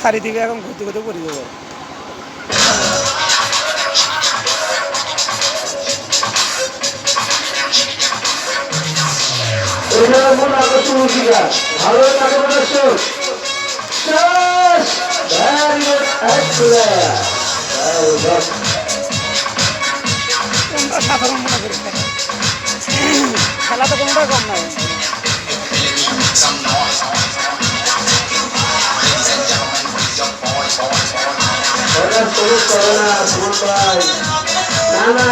চারিদিকে এখন ঘুরতে ঘুরতে পড়ে যাবো। ভালো থাকে দর্শক কোনটা সাধারণ মনে করি খেলা তো কোনটা কম নাই। না না